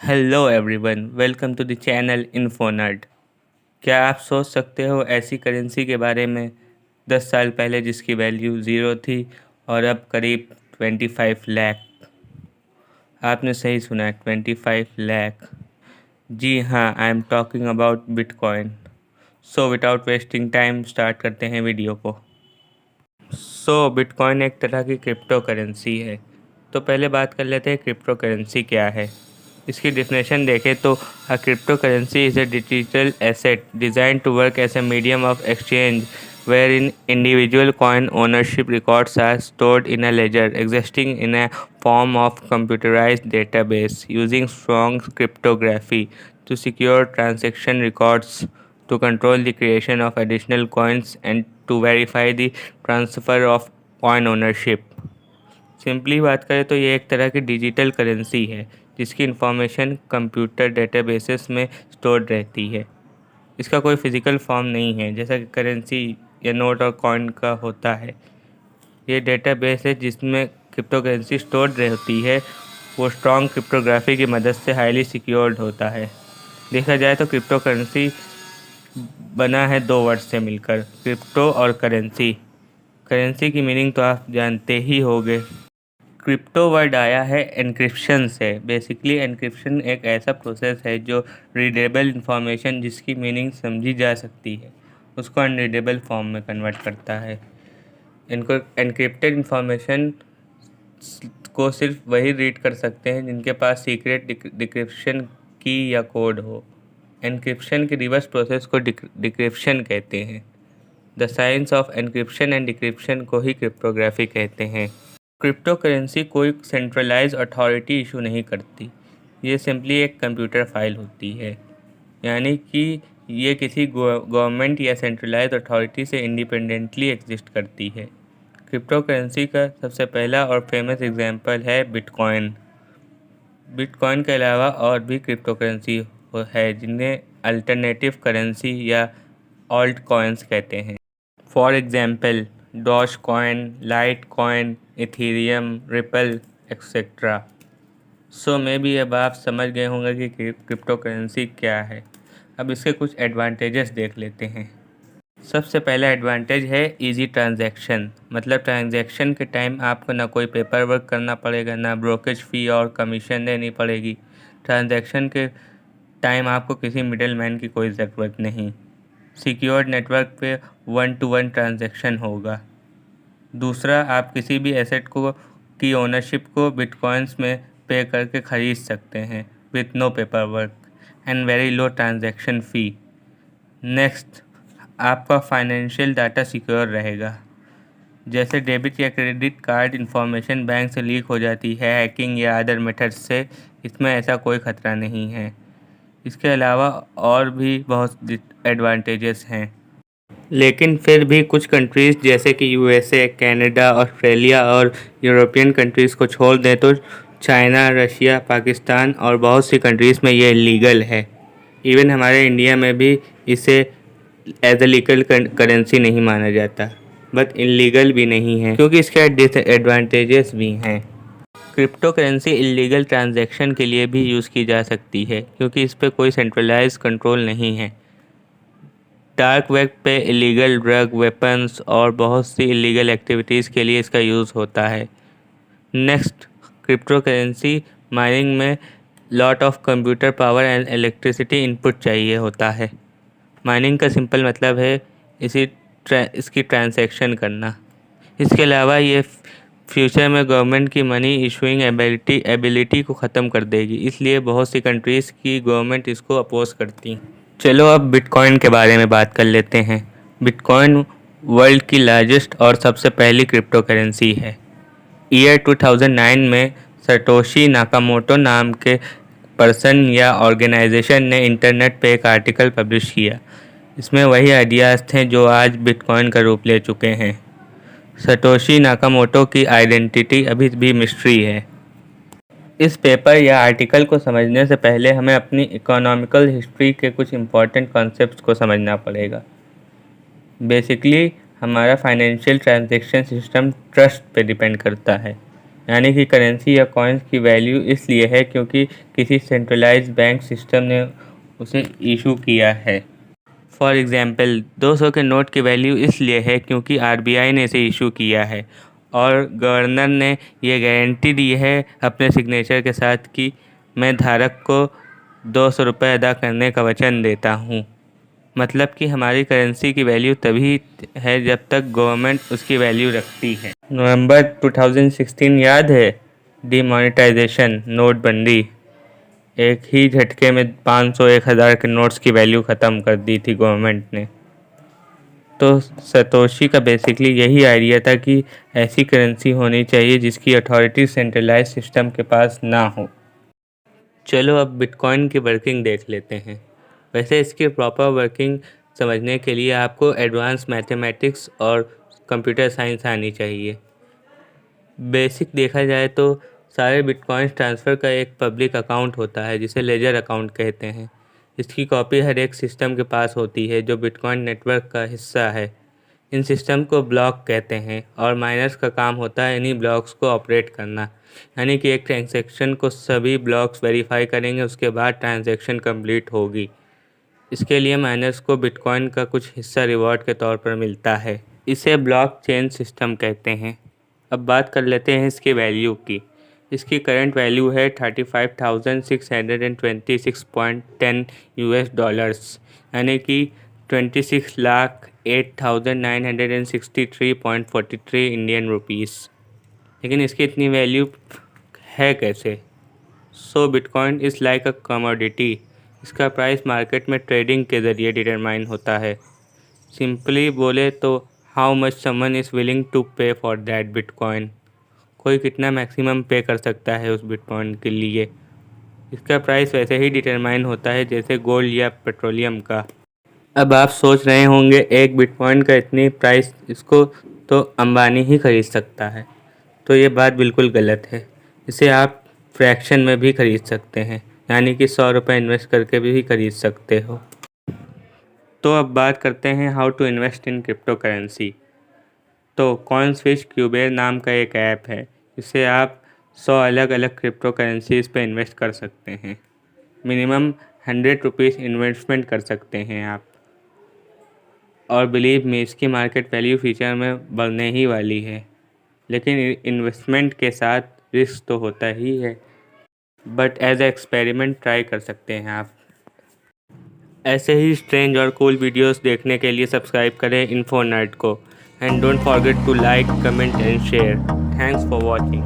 Hello everyone, welcome to the channel Infonerd. क्या आप सोच सकते हो ऐसी करेंसी के बारे में 10 साल पहले जिसकी वैल्यू ज़ीरो थी और अब करीब 25 लाख। आपने सही सुना है, 25 लाख। जी हाँ, I am talking about bitcoin. So without wasting time start करते हैं वीडियो को। बिटकॉइन एक तरह की क्रिप्टो करेंसी है। तो पहले बात कर लेते हैं क्रिप्टो करेंसी क्या है। इसकी डेफिनेशन देखें तो a crypto currency is a digital asset design to work as a medium of exchange where in individual coin ownership records are stored in a ledger existing in a form of computerized database using strong cryptography to secure transaction records, to control the creation of additional coins, and to verify the transfer of coin ownership। Simply बात करें तो ये एक तरह की digital currency है जिसकी information computer databases में स्टोर्ड रहती है। इसका कोई फिज़िकल फॉर्म नहीं है जैसा कि करेंसी या नोट और कॉइन का होता है। ये डेटाबेस है जिसमें क्रिप्टो करेंसी स्टोर्ड रहती है। वो स्ट्रॉन्ग क्रिप्टोग्राफी की मदद से हाईली सिक्योर्ड होता है। देखा जाए तो क्रिप्टो करेंसी बना है दो वर्ड से मिलकर, क्रिप्टो और करेंसी। करेंसी की मीनिंग तो आप जानते ही होंगे। क्रिप्टो वर्ड आया है एन्क्रिप्शन से। बेसिकली एन्क्रिप्शन एक ऐसा प्रोसेस है जो रीडेबल इंफॉर्मेशन जिसकी मीनिंग समझी जा सकती है उसको अनरीडेबल फॉर्म में कन्वर्ट करता है। इनको एनक्रिप्टेड इंफॉर्मेशन को सिर्फ वही रीड कर सकते हैं जिनके पास सीक्रेट डिक्रिप्शन की या कोड हो। एनक्रिप्शन के रिवर्स प्रोसेस को डिक्रिप्शन कहते हैं। The science of encryption and decryption को ही क्रिप्टोग्राफी कहते हैं। क्रिप्टो करेंसी कोई सेंट्रलाइज अथॉरिटी इशू नहीं करती। ये सिंपली एक कंप्यूटर फाइल होती है, यानी कि ये किसी गवर्नमेंट या सेंट्रलाइज अथॉरिटी से इंडिपेंडेंटली एग्जिस्ट करती है। क्रिप्टो करेंसी का सबसे पहला और फेमस एग्जांपल है बिटकॉइन। बिटकॉइन के अलावा और भी क्रिप्टो करेंसी है जिन्हें अल्टरनेटिव करेंसी या ऑल्ट कॉइन्स कहते हैं। For example Dogecoin, Litecoin, Ethereum, Ripple etcetera. Maybe अब आप समझ गए होंगे कि क्रिप्टो करेंसी क्या है। अब इसके कुछ एडवांटेजेस देख लेते हैं। सबसे पहला एडवांटेज है इजी ट्रांजैक्शन। मतलब ट्रांजैक्शन के टाइम आपको ना कोई पेपर वर्क करना पड़ेगा, ना ब्रोकेज फ़ी और कमीशन देनी पड़ेगी। ट्रांजैक्शन के टाइम आपको किसी मिडल मैन की कोई ज़रूरत नहीं। सिक्योर्ड नेटवर्क पे 1-to-1 ट्रांजैक्शन होगा। दूसरा, आप किसी भी एसेट को की ओनरशिप को बिटकॉइंस में पे करके ख़रीद सकते हैं with no paper work and very low transaction fee. Next, आपका फाइनेंशियल डाटा सिक्योर रहेगा। जैसे डेबिट या क्रेडिट कार्ड इंफॉर्मेशन बैंक से लीक हो जाती है हैकिंग या अदर मेथड्स से, इसमें ऐसा कोई ख़तरा नहीं है। इसके अलावा और भी बहुत एडवांटेजेस हैं, लेकिन फिर भी कुछ कंट्रीज़ जैसे कि यूएसए, कनाडा, ऑस्ट्रेलिया और यूरोपियन कंट्रीज़ को छोड़ दें तो चाइना, रशिया, पाकिस्तान और बहुत सी कंट्रीज़ में ये इलीगल है। इवन हमारे इंडिया में भी इसे एज ए लीगल करेंसी नहीं माना जाता, बट इलीगल भी नहीं है क्योंकि इसके डिसएडवांटेजेस भी हैं। क्रिप्टो करेंसी इलीगल ट्रांजैक्शन के लिए भी यूज़ की जा सकती है क्योंकि इस पर कोई सेंट्रलाइज कंट्रोल नहीं है। डार्क वेब पे इलीगल ड्रग, वेपन्स और बहुत सी इलीगल एक्टिविटीज़ के लिए इसका यूज़ होता है। नेक्स्ट, क्रिप्टो करेंसी माइनिंग में lot of computer power and electricity input चाहिए होता है। माइनिंग का सिंपल मतलब है इसकी ट्रांजैक्शन करना। इसके अलावा ये फ्यूचर में गवर्नमेंट की मनी इशूइंग एबिलिटी को ख़त्म कर देगी, इसलिए बहुत सी कंट्रीज़ की गवर्नमेंट इसको अपोज करती। चलो अब बिटकॉइन के बारे में बात कर लेते हैं। बिटकॉइन वर्ल्ड की लार्जेस्ट और सबसे पहली क्रिप्टो करेंसी है। ईयर 2009 में सटोशी नाकामोटो नाम के पर्सन या ऑर्गेनाइजेशन ने इंटरनेट पे एक आर्टिकल पब्लिश किया। इसमें वही आइडियाज़ थे जो आज बिटकॉइन का रूप ले चुके हैं। सटोशी नाकामोटो की आइडेंटिटी अभी भी मिस्ट्री है। इस पेपर या आर्टिकल को समझने से पहले हमें अपनी इकोनॉमिकल हिस्ट्री के कुछ इम्पॉर्टेंट कॉन्सेप्ट्स को समझना पड़ेगा। बेसिकली हमारा फाइनेंशियल ट्रांजैक्शन सिस्टम ट्रस्ट पे डिपेंड करता है। यानी कि करेंसी या कॉइन्स की वैल्यू इसलिए है क्योंकि किसी सेंट्रलाइज्ड बैंक सिस्टम ने उसे इशू किया है। फॉर एग्ज़ाम्पल 200 के नोट की वैल्यू इसलिए है क्योंकि आरबीआई ने इसे इशू किया है और गवर्नर ने यह गारंटी दी है अपने सिग्नेचर के साथ कि मैं धारक को 200 रुपये अदा करने का वचन देता हूँ। मतलब कि हमारी करेंसी की वैल्यू तभी है जब तक गवर्नमेंट उसकी वैल्यू रखती है। नवंबर 2016 याद है, डिमोनेटाइजेशन, नोटबंदी, एक ही झटके में 500 1000 के नोट्स की वैल्यू ख़त्म कर दी थी गवर्नमेंट ने। तो सतोशी का बेसिकली यही आइडिया था कि ऐसी करेंसी होनी चाहिए जिसकी अथॉरिटी सेंट्रलाइज सिस्टम के पास ना हो। चलो अब बिटकॉइन की वर्किंग देख लेते हैं। वैसे इसकी प्रॉपर वर्किंग समझने के लिए आपको एडवांस मैथमेटिक्स और कंप्यूटर साइंस आनी चाहिए। बेसिक देखा जाए तो सारे बिटकॉइन ट्रांसफ़र का एक पब्लिक अकाउंट होता है जिसे लेजर अकाउंट कहते हैं। इसकी कॉपी हर एक सिस्टम के पास होती है जो बिटकॉइन नेटवर्क का हिस्सा है। इन सिस्टम को ब्लॉक कहते हैं और माइनर्स का काम होता है इन्हीं ब्लॉक्स को ऑपरेट करना। यानी कि एक ट्रांजैक्शन को सभी ब्लॉक्स वेरीफाई करेंगे, उसके बाद ट्रांजैक्शन कंप्लीट होगी। इसके लिए माइनर्स को बिटकॉइन का कुछ हिस्सा रिवॉर्ड के तौर पर मिलता है। इसे ब्लॉकचेन सिस्टम कहते हैं। अब बात कर लेते हैं इसकी वैल्यू की। इसकी करंट वैल्यू है 35,626.10 यूएस डॉलर्स, यानी कि 26,08,963.43 इंडियन रुपीस। लेकिन इसकी इतनी वैल्यू है कैसे? So bitcoin is like a commodity. इसका प्राइस मार्केट में ट्रेडिंग के ज़रिए डिटरमाइन होता है। सिंपली बोले तो how much someone is willing to pay for that bitcoin. कोई कितना मैक्सिमम पे कर सकता है उस बिटकॉइन के लिए। इसका प्राइस वैसे ही डिटरमाइन होता है जैसे गोल्ड या पेट्रोलियम का। अब आप सोच रहे होंगे एक बिटकॉइन का इतनी प्राइस, इसको तो अंबानी ही खरीद सकता है। तो ये बात बिल्कुल गलत है। इसे आप फ्रैक्शन में भी खरीद सकते हैं, यानी कि 100 रुपये इन्वेस्ट करके भी खरीद सकते हो। तो अब बात करते हैं how to invest in crypto currency. तो कॉइनस्विच क्यूबेर नाम का एक ऐप है, इससे आप 100 अलग अलग क्रिप्टो करेंसीज़ पे इन्वेस्ट कर सकते हैं। मिनिमम 100 रुपीज़ इन्वेस्टमेंट कर सकते हैं आप। और बिलीव मी, इसकी मार्केट वैल्यू फ्यूचर में बढ़ने ही वाली है। लेकिन इन्वेस्टमेंट के साथ रिस्क तो होता ही है, but as a experiment try कर सकते हैं आप। ऐसे ही स्ट्रेंज और कूल वीडियोस देखने के लिए सब्सक्राइब करें इन्फो नर्ड को। And don't forget to like, comment and share. Thanks for watching.